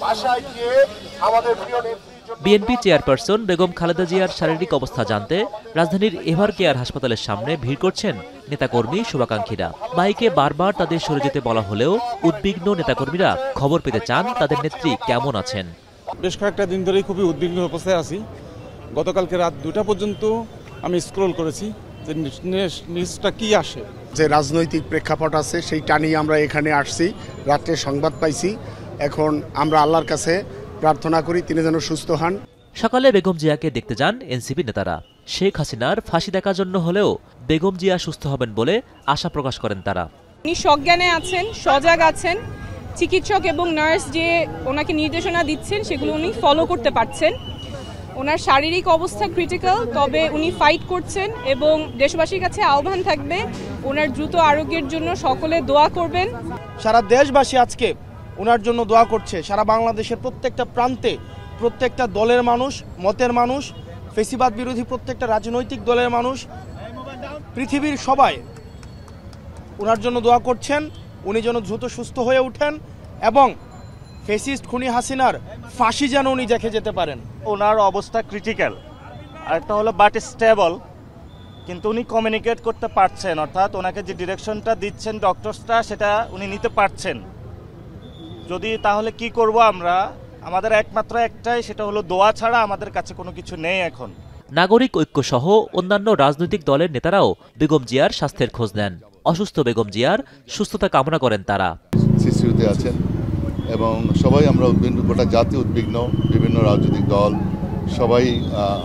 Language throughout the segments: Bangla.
বাসায় গিয়ে আমাদের প্রিয় বিএনপি চেয়ারপারসন বেগম খালেদা জিয়ার শারীরিক অবস্থা জানতে রাজধানীর এভার কেয়ার হাসপাতালের সামনে ভিড় করছেন নেতাকর্মী শুভাকাঙ্ক্ষীরা। বাইকে বারবার তাদের সরে যেতে বলা হলেও উদ্বিগ্ন নেতাকর্মীরা খবর পেতে চান তাদের নেত্রী কেমন আছেন। বেশ কয়েকটা দিন ধরেই খুবই উদ্বিগ্ন অবস্থায় আছি। গতকালকে রাত 2টা পর্যন্ত আমি স্ক্রল করেছি যে নিউজটা কি আসে। যে রাজনৈতিক প্রেক্ষাপট আছে সেইটা নিয়ে আমরা এখানে আসছি, রাত্রে সংবাদ পাইছি। এখন আমরা আল্লাহর কাছে প্রার্থনা করি তিনি যেন সুস্থ হন। সকালে বেগম জিয়াকে দেখতে যান এনসিপি নেতারা। শেখ হাসিনার ফাঁসি দেখার জন্য হলেও বেগম জিয়া সুস্থ হবেন বলে আশা প্রকাশ করেন তারা। উনি সজ্ঞানে আছেন, সজাগ আছেন, চিকিৎসক এবং নার্স যে ওনাকে নির্দেশনা দিচ্ছেন সেগুলো উনি ফলো করতে পারছেন। ওনার শারীরিক অবস্থা ক্রিটিক্যাল, তবে উনি ফাইট করছেন এবং দেশবাসীর কাছে আহ্বান থাকবে ওনার দ্রুত আরোগ্যের জন্য সকলে দোয়া করবেন। সারা দেশবাসী আজকে ওনার জন্য দোয়া করছে। সারা বাংলাদেশের প্রত্যেকটা প্রান্তে প্রত্যেকটা দলের মানুষ, মতের মানুষ, ফেসিবাদ বিরোধী প্রত্যেকটা রাজনৈতিক দলের মানুষ, পৃথিবীর সবাই ওনার জন্য দোয়া করছেন। উনি যেন দ্রুত সুস্থ হয়ে ওঠেন এবং ফেসিস্ট খুনি হাসিনার ফাঁসি যেন উনি দেখে যেতে পারেন। ওনার অবস্থা ক্রিটিক্যাল, আরেকটা হলো বাট স্টেবল, কিন্তু উনি কমিউনিকেট করতে পারছেন, অর্থাৎ ওনাকে যে ডিরেকশনটা দিচ্ছেন ডক্টরসটা সেটা উনি নিতে পারছেন। যদি তাহলে কি করব আমরা, আমাদের একমাত্র একটাই, সেটা হলো দোয়া ছাড়া আমাদের কাছে কোনো কিছু নেই এখন। নাগরিক ঐক্য সহ অন্যান্য রাজনৈতিক দলের নেতারাও বেগম জিয়ার স্বাস্থ্যের খোঁজ নেন। অসুস্থ বেগম জিয়ার সুস্থতা কামনা করেন তারা। সিসিউতে আছেন এবং সবাই আমরা গোটা জাতি উদ্বিগ্ন, বিভিন্ন রাজনৈতিক দল সবাই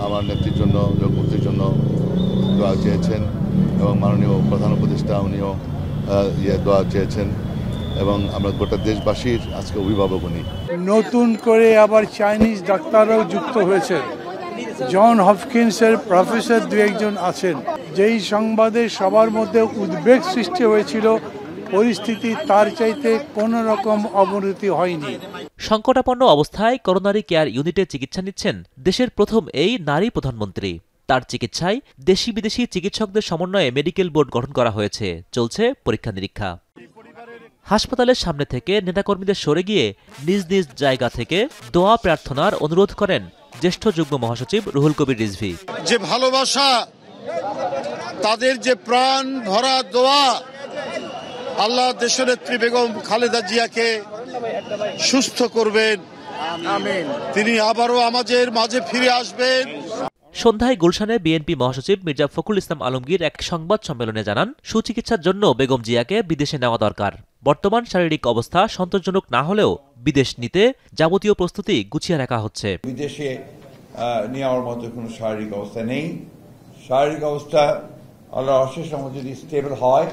আমার নেত্রীর জন্য, লোকমুক্তির জন্য দোয়া চেয়েছেন এবং মাননীয় প্রধান উপদেষ্টা উনিও দোয়া চেয়েছেন এবং আমরা গোটা দেশবাসীর আজকে অভিভাবক উনি। নতুন করে আবার চাইনিজ ডাক্তাররাও যুক্ত হয়েছে। জন হপকিন্সের প্রফেসর 2-1 আছেন। যেই সংবাদে সবার মধ্যে উদ্বেগ সৃষ্টি হয়েছিল, পরিস্থিতি তার চাইতে কোনো রকম অবনতি হয়নি। সংকটাপন্ন অবস্থায় করোনারি কেয়ার ইউনিটে চিকিৎসা নিচ্ছেন দেশের প্রথম এই নারী প্রধানমন্ত্রী। তার চিকিৎসায় দেশি বিদেশি চিকিৎসকদের সমন্বয়ে মেডিকেল বোর্ড গঠন করা হয়েছে। চলছে পরীক্ষা নিরীক্ষা। হাসপাতালের সামনে থেকে নেতাকর্মীদের সরে গিয়ে নিজ নিজ জায়গা থেকে দোয়া প্রার্থনার অনুরোধ করেন জ্যেষ্ঠ যুগ্ম মহাসচিব রুহুল কবির রিজভী। যে ভালোবাসা, তাদের যে প্রাণ ভরা দোয়া, আল্লাহ দেশনেত্রী বেগম খালেদা জিয়াকে সুস্থ করবেন, তিনি আবারও আমাদের মাঝে ফিরে আসবেন। সন্ধ্যায় গুলশানে বিএনপি মহাসচিব মির্জা ফখরুল ইসলাম আলমগীর এক সংবাদ সম্মেলনে জানান, সুচিকিৎসার জন্য বেগম জিয়াকে বিদেশে নেওয়া দরকার। বর্তমান শারীরিক অবস্থা সন্তোষজনক না হলেও বিদেশ নিতে যাবতীয় প্রস্তুতি গুছিয়ে রাখা হচ্ছে। বিদেশে নেওয়ার মতো কোনো শারীরিক অবস্থা নেই। শারীরিক অবস্থা আল্লাহর অশেষ রহমতে যদি স্টেবল হয়,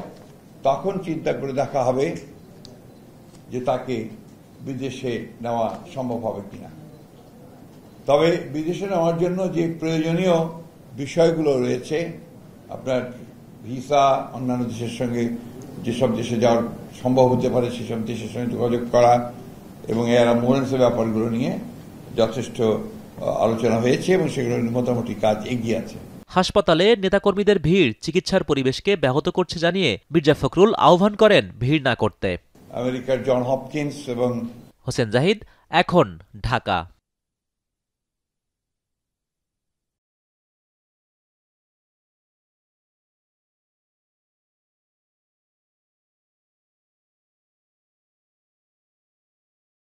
তখন চিন্তা করে দেখা হবে যে তাকে বিদেশে নেওয়া সম্ভব হবে কিনা। তবে বিদেশে নেওয়ার জন্য যে প্রয়োজনীয় বিষয়গুলো রয়েছে, আপনার ভিসা, অন্যান্য দেশের সঙ্গে যেসব দেশে যাওয়ার সম্ভব হতে পারে সেসব দেশের সঙ্গে যোগাযোগ করা এবং এর অ্যাম্বুলেন্সের ব্যাপারগুলো নিয়ে যথেষ্ট আলোচনা হয়েছে এবং সেগুলো মোটামুটি কাজ এগিয়ে আছে। হাসপাতালে নেতাকর্মীদের ভিড় চিকিৎসার পরিবেশকে ব্যাহত করছে জানিয়ে মির্জা ফখরুল আহ্বান করেন ভিড় না করতে। আমেরিকার জন হপকিন্স এবং হোসেন জাহিদ, এখন, ঢাকা।